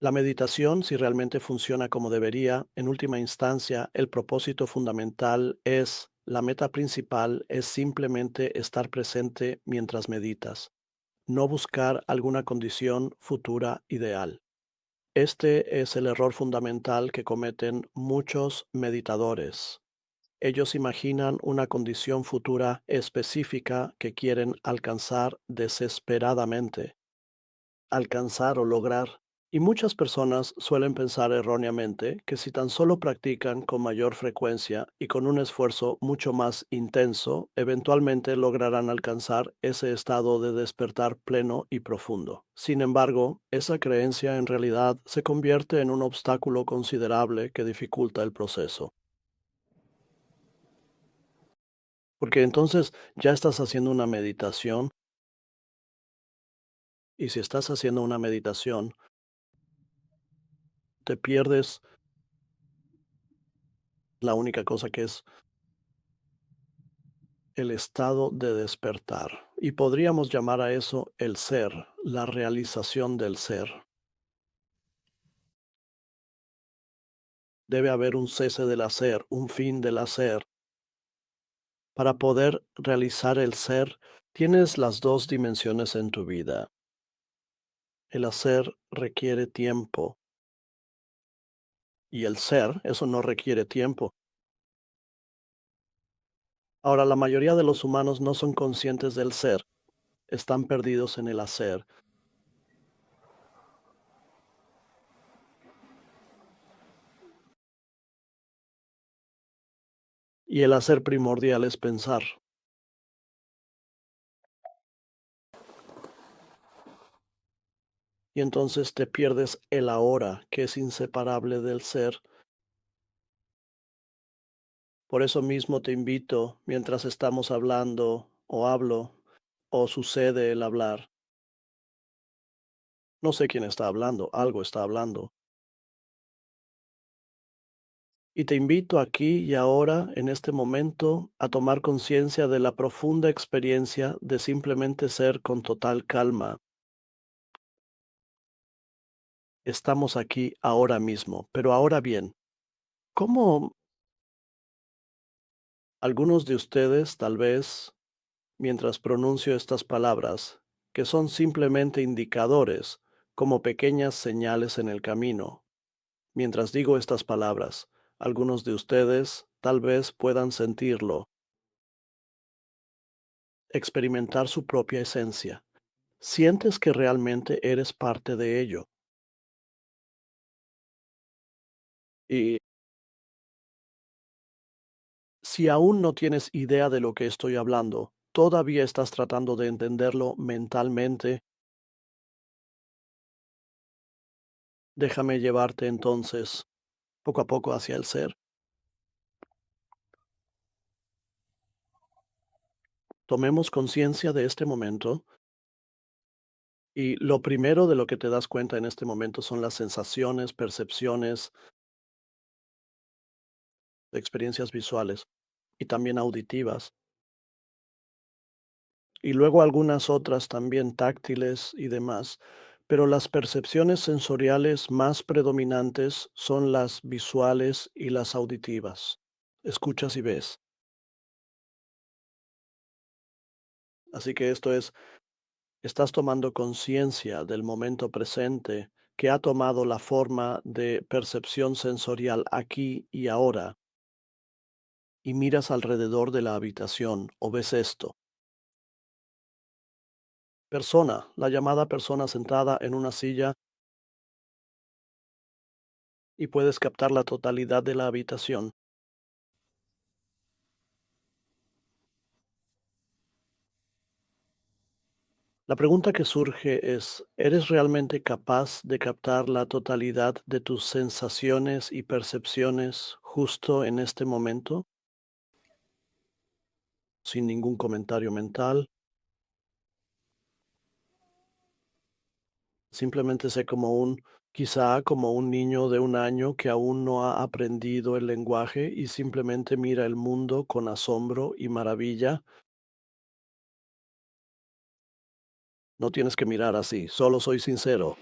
La meditación, si realmente funciona como debería, en última instancia, el propósito fundamental es, la meta principal es simplemente estar presente mientras meditas, no buscar alguna condición futura ideal. Este es el error fundamental que cometen muchos meditadores. Ellos imaginan una condición futura específica que quieren alcanzar desesperadamente, alcanzar o lograr. Y muchas personas suelen pensar erróneamente que si tan solo practican con mayor frecuencia y con un esfuerzo mucho más intenso, eventualmente lograrán alcanzar ese estado de despertar pleno y profundo. Sin embargo, esa creencia en realidad se convierte en un obstáculo considerable que dificulta el proceso. Porque entonces ya estás haciendo una meditación, y si estás haciendo una meditación, te pierdes la única cosa que es el estado de despertar. Y podríamos llamar a eso el ser, la realización del ser. Debe haber un cese del hacer, un fin del hacer. Para poder realizar el ser, tienes las dos dimensiones en tu vida. El hacer requiere tiempo y el ser, eso no requiere tiempo. Ahora, la mayoría de los humanos no son conscientes del ser, están perdidos en el hacer. Y el hacer primordial es pensar. Y entonces te pierdes el ahora, que es inseparable del ser. Por eso mismo te invito, mientras estamos hablando, o hablo, o sucede el hablar. No sé quién está hablando, algo está hablando. Y te invito aquí y ahora, en este momento, a tomar conciencia de la profunda experiencia de simplemente ser con total calma. Estamos aquí ahora mismo, pero ahora bien, ¿cómo algunos de ustedes tal vez mientras pronuncio estas palabras, que son simplemente indicadores, como pequeñas señales en el camino? Mientras digo estas palabras, algunos de ustedes tal vez puedan sentirlo, experimentar su propia esencia. Sientes que realmente eres parte de ello. Y si aún no tienes idea de lo que estoy hablando, todavía estás tratando de entenderlo mentalmente, déjame llevarte entonces poco a poco hacia el ser. Tomemos conciencia de este momento y lo primero de lo que te das cuenta en este momento son las sensaciones, percepciones, experiencias visuales y también auditivas, y luego algunas otras también táctiles y demás. Pero las percepciones sensoriales más predominantes son las visuales y las auditivas. Escuchas y ves. Así que esto es, estás tomando conciencia del momento presente que ha tomado la forma de percepción sensorial aquí y ahora, y miras alrededor de la habitación o ves esto. Persona, la llamada persona sentada en una silla, y puedes captar la totalidad de la habitación. La pregunta que surge es, ¿eres realmente capaz de captar la totalidad de tus sensaciones y percepciones justo en este momento, sin ningún comentario mental? Simplemente sé como quizá como un niño de un año que aún no ha aprendido el lenguaje y simplemente mira el mundo con asombro y maravilla. No tienes que mirar así, solo soy sincero.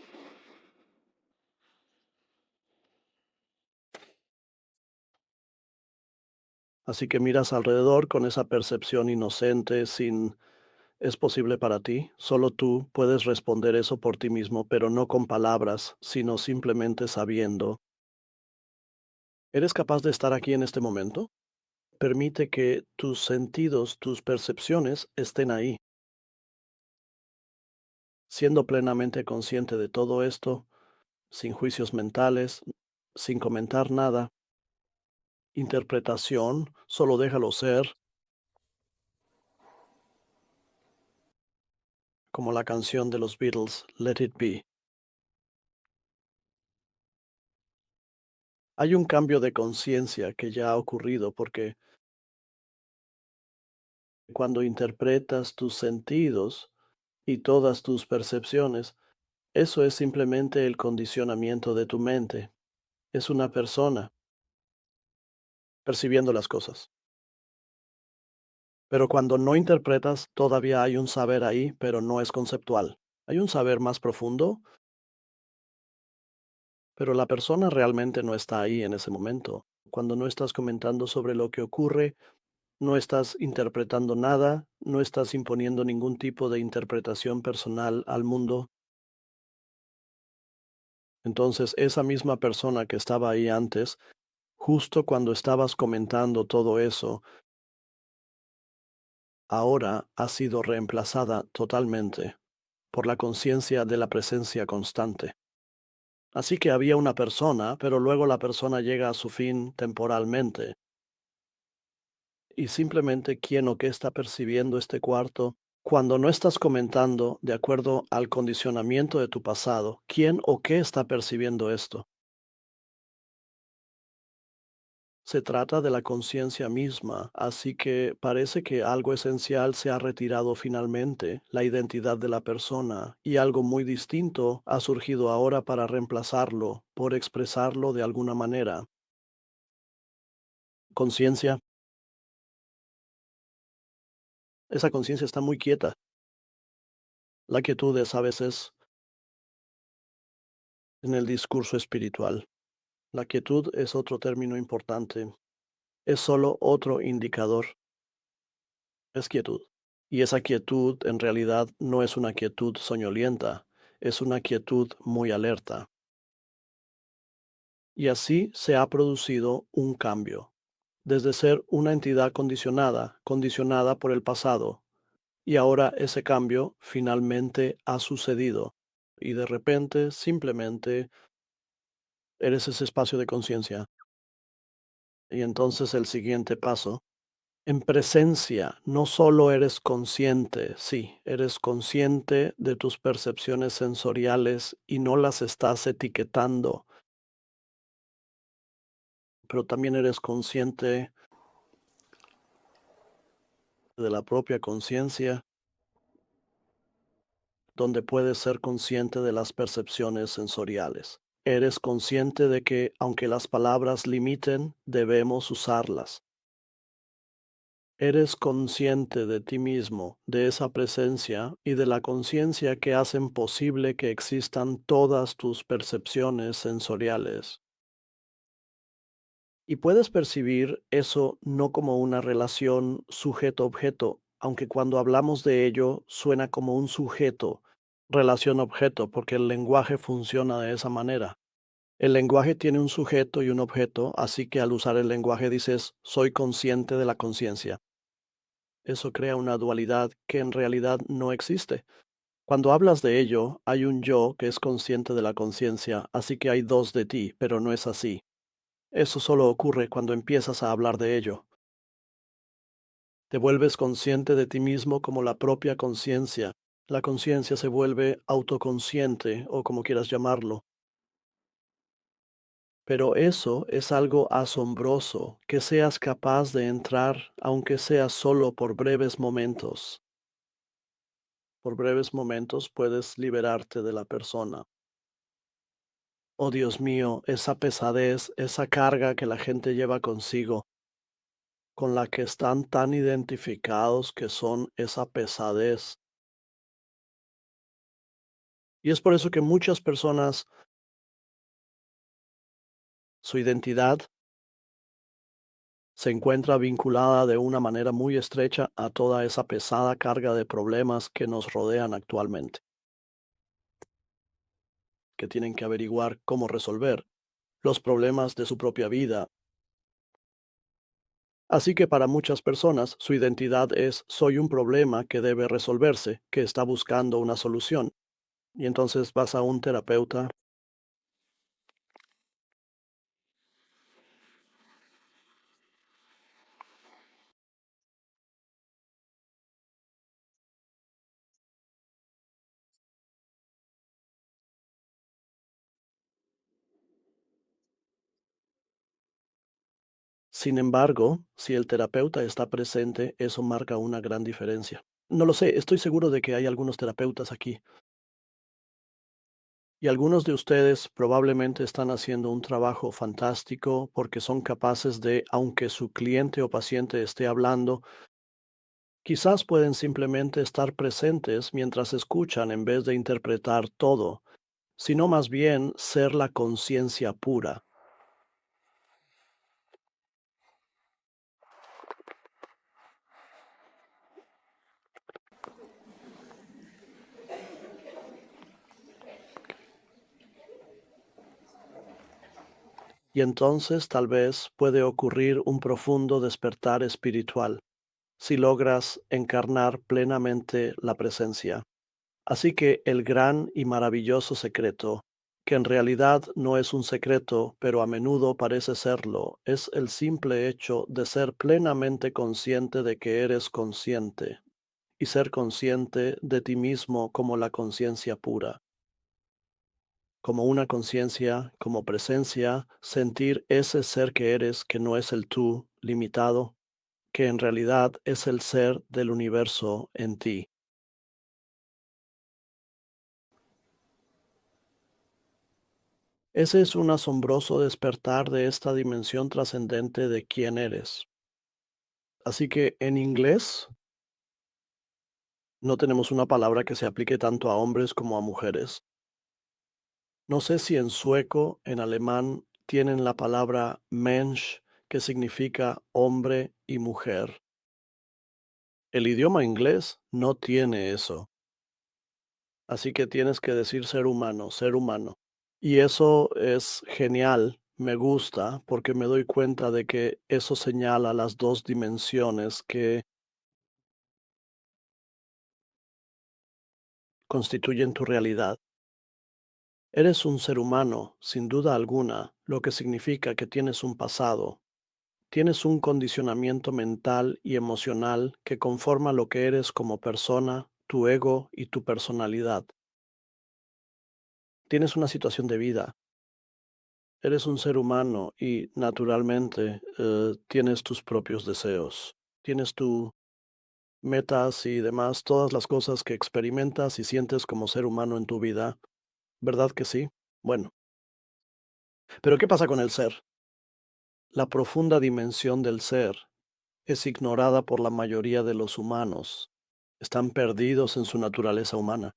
Así que miras alrededor con esa percepción inocente, sin es posible para ti. Solo tú puedes responder eso por ti mismo, pero no con palabras, sino simplemente sabiendo. ¿Eres capaz de estar aquí en este momento? Permite que tus sentidos, tus percepciones estén ahí. Siendo plenamente consciente de todo esto, sin juicios mentales, sin comentar nada, interpretación, solo déjalo ser, como la canción de los Beatles, Let It Be. Hay un cambio de conciencia que ya ha ocurrido porque cuando interpretas tus sentidos y todas tus percepciones, eso es simplemente el condicionamiento de tu mente. Es una persona percibiendo las cosas. Pero cuando no interpretas, todavía hay un saber ahí, pero no es conceptual. Hay un saber más profundo, pero la persona realmente no está ahí en ese momento. Cuando no estás comentando sobre lo que ocurre, no estás interpretando nada, no estás imponiendo ningún tipo de interpretación personal al mundo. Entonces, esa misma persona que estaba ahí antes, justo cuando estabas comentando todo eso, ahora ha sido reemplazada totalmente por la conciencia de la presencia constante. Así que había una persona, pero luego la persona llega a su fin temporalmente, y simplemente quién o qué está percibiendo este cuarto. Cuando no estás comentando de acuerdo al condicionamiento de tu pasado, quién o qué está percibiendo esto. Se trata de la conciencia misma, así que parece que algo esencial se ha retirado finalmente, la identidad de la persona, y algo muy distinto ha surgido ahora para reemplazarlo, por expresarlo de alguna manera. Conciencia, esa conciencia está muy quieta. La quietud es a veces en el discurso espiritual. La quietud es otro término importante. Es solo otro indicador. Es quietud. Y esa quietud en realidad no es una quietud soñolienta, es una quietud muy alerta. Y así se ha producido un cambio, desde ser una entidad condicionada, condicionada por el pasado, y ahora ese cambio finalmente ha sucedido. Y de repente, simplemente, eres ese espacio de conciencia. Y entonces el siguiente paso. En presencia, no solo eres consciente, sí, eres consciente de tus percepciones sensoriales y no las estás etiquetando, pero también eres consciente de la propia conciencia, donde puedes ser consciente de las percepciones sensoriales. Eres consciente de que, aunque las palabras limiten, debemos usarlas. Eres consciente de ti mismo, de esa presencia y de la conciencia que hacen posible que existan todas tus percepciones sensoriales. Y puedes percibir eso no como una relación sujeto-objeto, aunque cuando hablamos de ello suena como un sujeto, relación-objeto, porque el lenguaje funciona de esa manera. El lenguaje tiene un sujeto y un objeto, así que al usar el lenguaje dices, soy consciente de la conciencia. Eso crea una dualidad que en realidad no existe. Cuando hablas de ello, hay un yo que es consciente de la conciencia, así que hay dos de ti, pero no es así. Eso solo ocurre cuando empiezas a hablar de ello. Te vuelves consciente de ti mismo como la propia conciencia. La conciencia se vuelve autoconsciente o como quieras llamarlo. Pero eso es algo asombroso, que seas capaz de entrar, aunque sea solo por breves momentos. Por breves momentos puedes liberarte de la persona. Oh Dios mío, esa pesadez, esa carga que la gente lleva consigo, con la que están tan identificados que son esa pesadez. Y es por eso que muchas personas, su identidad Se encuentra vinculada de una manera muy estrecha a toda esa pesada carga de problemas que nos rodean actualmente, que tienen que averiguar cómo resolver los problemas de su propia vida. Así que para muchas personas su identidad es soy un problema que debe resolverse, que está buscando una solución. Y entonces vas a un terapeuta. Sin embargo, si el terapeuta está presente, eso marca una gran diferencia. No lo sé, estoy seguro de que hay algunos terapeutas aquí y algunos de ustedes probablemente están haciendo un trabajo fantástico porque son capaces de, aunque su cliente o paciente esté hablando, quizás pueden simplemente estar presentes mientras escuchan en vez de interpretar todo, sino más bien ser la conciencia pura. Y entonces tal vez puede ocurrir un profundo despertar espiritual si logras encarnar plenamente la presencia. Así que el gran y maravilloso secreto, que en realidad no es un secreto, pero a menudo parece serlo, es el simple hecho de ser plenamente consciente de que eres consciente y ser consciente de ti mismo como la conciencia pura, como una conciencia, como presencia, sentir ese ser que eres, que no es el tú limitado, que en realidad es el ser del universo en ti. Ese es un asombroso despertar de esta dimensión trascendente de quién eres. Así que en inglés no tenemos una palabra que se aplique tanto a hombres como a mujeres. No sé si en sueco, en alemán, tienen la palabra Mensch, que significa hombre y mujer. El idioma inglés no tiene eso. Así que tienes que decir ser humano, ser humano. Y eso es genial, me gusta, porque me doy cuenta de que eso señala las dos dimensiones que constituyen tu realidad. Eres un ser humano, sin duda alguna, lo que significa que tienes un pasado, tienes un condicionamiento mental y emocional que conforma lo que eres como persona, tu ego y tu personalidad. Tienes una situación de vida. Eres un ser humano y naturalmente tienes tus propios deseos. Tienes tus metas y demás, todas las cosas que experimentas y sientes como ser humano en tu vida. ¿Verdad que sí? Bueno, pero ¿qué pasa con el ser? La profunda dimensión del ser es ignorada por la mayoría de los humanos. Están perdidos en su naturaleza humana.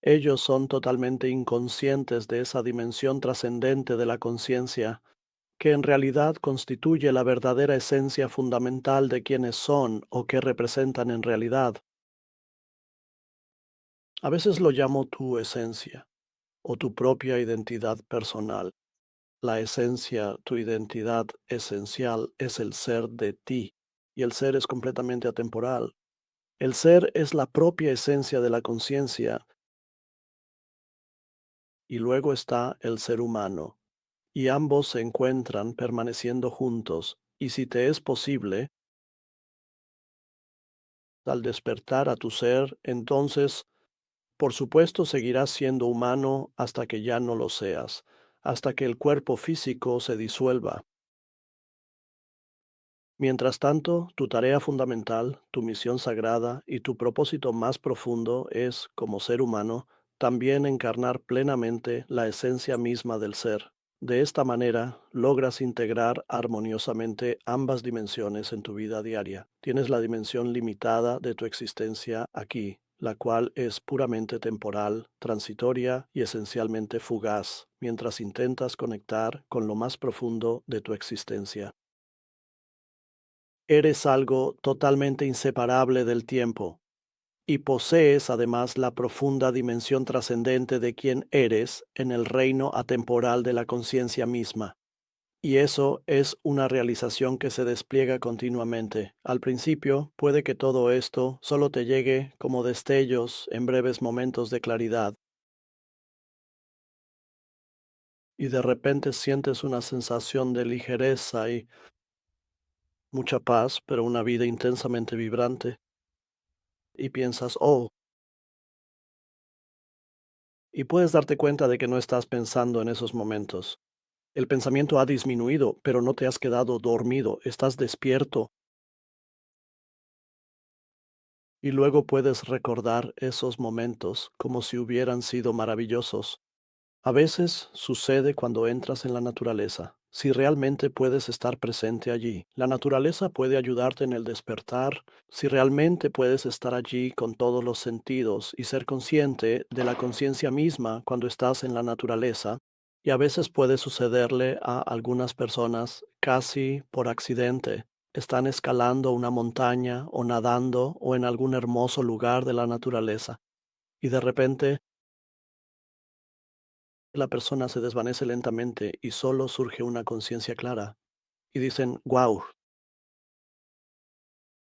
Ellos son totalmente inconscientes de esa dimensión trascendente de la conciencia que en realidad constituye la verdadera esencia fundamental de quienes son o que representan en realidad. A veces lo llamo tu esencia o tu propia identidad personal. La esencia, tu identidad esencial es el ser de ti y el ser es completamente atemporal. El ser es la propia esencia de la conciencia y luego está el ser humano y ambos se encuentran permaneciendo juntos y si te es posible, al despertar a tu ser, entonces, por supuesto, seguirás siendo humano hasta que ya no lo seas, hasta que el cuerpo físico se disuelva. Mientras tanto, tu tarea fundamental, tu misión sagrada y tu propósito más profundo es, como ser humano, también encarnar plenamente la esencia misma del ser. De esta manera, logras integrar armoniosamente ambas dimensiones en tu vida diaria. Tienes la dimensión limitada de tu existencia aquí la cual es puramente temporal, transitoria y esencialmente fugaz, mientras intentas conectar con lo más profundo de tu existencia. Eres algo totalmente inseparable del tiempo y posees además la profunda dimensión trascendente de quién eres en el reino atemporal de la conciencia misma. Y eso es una realización que se despliega continuamente. Al principio, puede que todo esto solo te llegue como destellos en breves momentos de claridad, y de repente sientes una sensación de ligereza y mucha paz, pero una vida intensamente vibrante, y piensas, oh, y puedes darte cuenta de que no estás pensando en esos momentos. El pensamiento ha disminuido, pero no te has quedado dormido, estás despierto. Y luego puedes recordar esos momentos como si hubieran sido maravillosos. A veces sucede cuando entras en la naturaleza. Si realmente puedes estar presente allí, la naturaleza puede ayudarte en el despertar. Si realmente puedes estar allí con todos los sentidos y ser consciente de la conciencia misma cuando estás en la naturaleza, y a veces puede sucederle a algunas personas casi por accidente. Están escalando una montaña o nadando o en algún hermoso lugar de la naturaleza y de repente la persona se desvanece lentamente y solo surge una conciencia clara. Y dicen, wow.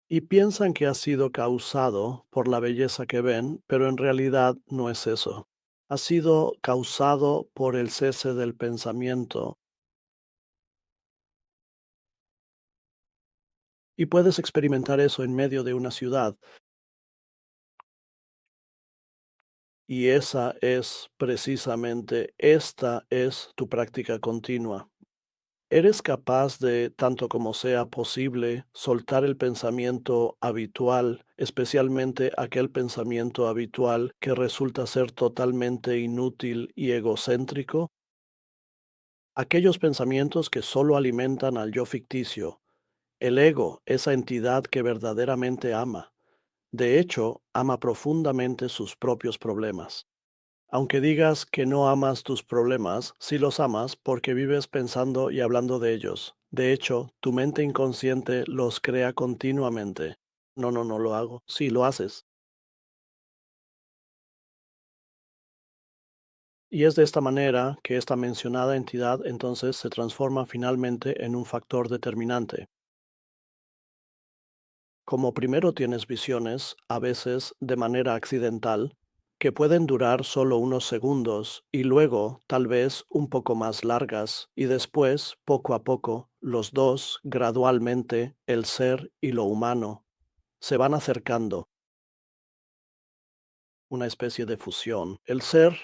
Y piensan que ha sido causado por la belleza que ven, pero en realidad no es eso. Ha sido causado por el cese del pensamiento. Y puedes experimentar eso en medio de una ciudad. Y esa es precisamente, esta es tu práctica continua. ¿Eres capaz de, tanto como sea posible, soltar el pensamiento habitual, especialmente aquel pensamiento habitual que resulta ser totalmente inútil y egocéntrico? Aquellos pensamientos que solo alimentan al yo ficticio, el ego, esa entidad que verdaderamente ama. De hecho, ama profundamente sus propios problemas. Aunque digas que no amas tus problemas, sí los amas porque vives pensando y hablando de ellos. De hecho, tu mente inconsciente los crea continuamente. No, no, no lo hago. Sí, lo haces. Y es de esta manera que esta mencionada entidad entonces se transforma finalmente en un factor determinante. Como primero tienes visiones, a veces de manera accidental, que pueden durar solo unos segundos y luego tal vez un poco más largas y después, poco a poco, los dos, gradualmente, el ser y lo humano, se van acercando, una especie de fusión. El ser,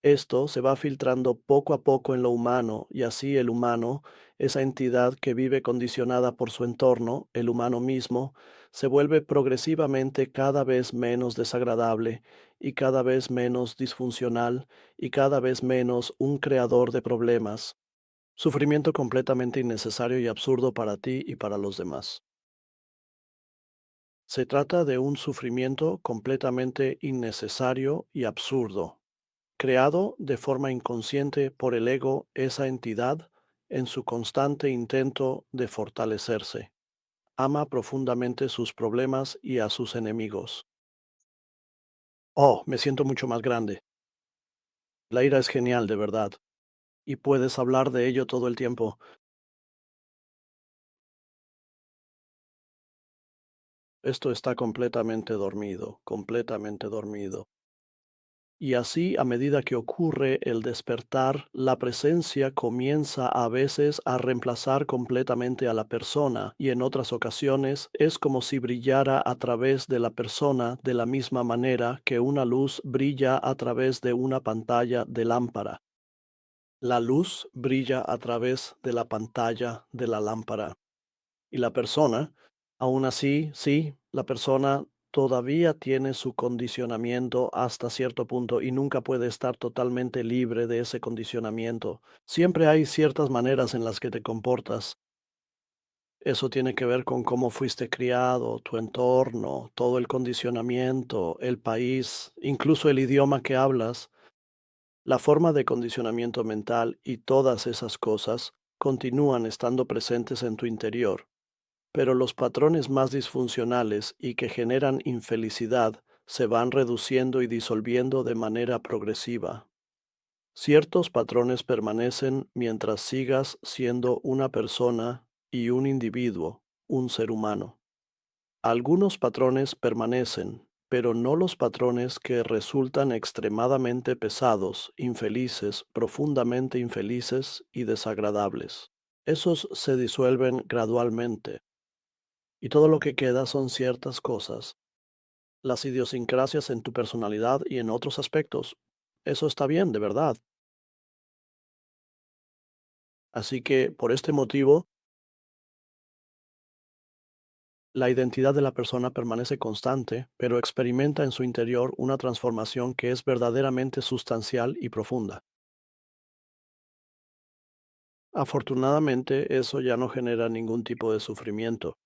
esto se va filtrando poco a poco en lo humano y así el humano, esa entidad que vive condicionada por su entorno, el humano mismo, se vuelve progresivamente cada vez menos desagradable y cada vez menos disfuncional y cada vez menos un creador de problemas. Sufrimiento completamente innecesario y absurdo para ti y para los demás. Se trata de un sufrimiento completamente innecesario y absurdo, creado de forma inconsciente por el ego, esa entidad, en su constante intento de fortalecerse. Ama profundamente sus problemas y a sus enemigos. Oh, me siento mucho más grande. La ira es genial, de verdad. Y puedes hablar de ello todo el tiempo. Esto está completamente dormido, completamente dormido. Y así, a medida que ocurre el despertar, la presencia comienza a veces a reemplazar completamente a la persona y en otras ocasiones es como si brillara a través de la persona de la misma manera que una luz brilla a través de una pantalla de lámpara. La luz brilla a través de la pantalla de la lámpara. Y la persona, aún así, sí, la persona todavía tiene su condicionamiento hasta cierto punto y nunca puede estar totalmente libre de ese condicionamiento. Siempre hay ciertas maneras en las que te comportas. Eso tiene que ver con cómo fuiste criado, tu entorno, todo el condicionamiento, el país, incluso el idioma que hablas. La forma de condicionamiento mental y todas esas cosas continúan estando presentes en tu interior, pero los patrones más disfuncionales y que generan infelicidad se van reduciendo y disolviendo de manera progresiva. Ciertos patrones permanecen mientras sigas siendo una persona y un individuo, un ser humano. Algunos patrones permanecen, pero no los patrones que resultan extremadamente pesados, infelices, profundamente infelices y desagradables. Esos se disuelven gradualmente, y todo lo que queda son ciertas cosas, las idiosincrasias en tu personalidad y en otros aspectos. Eso está bien, de verdad. Así que, por este motivo, la identidad de la persona permanece constante, pero experimenta en su interior una transformación que es verdaderamente sustancial y profunda. Afortunadamente, eso ya no genera ningún tipo de sufrimiento.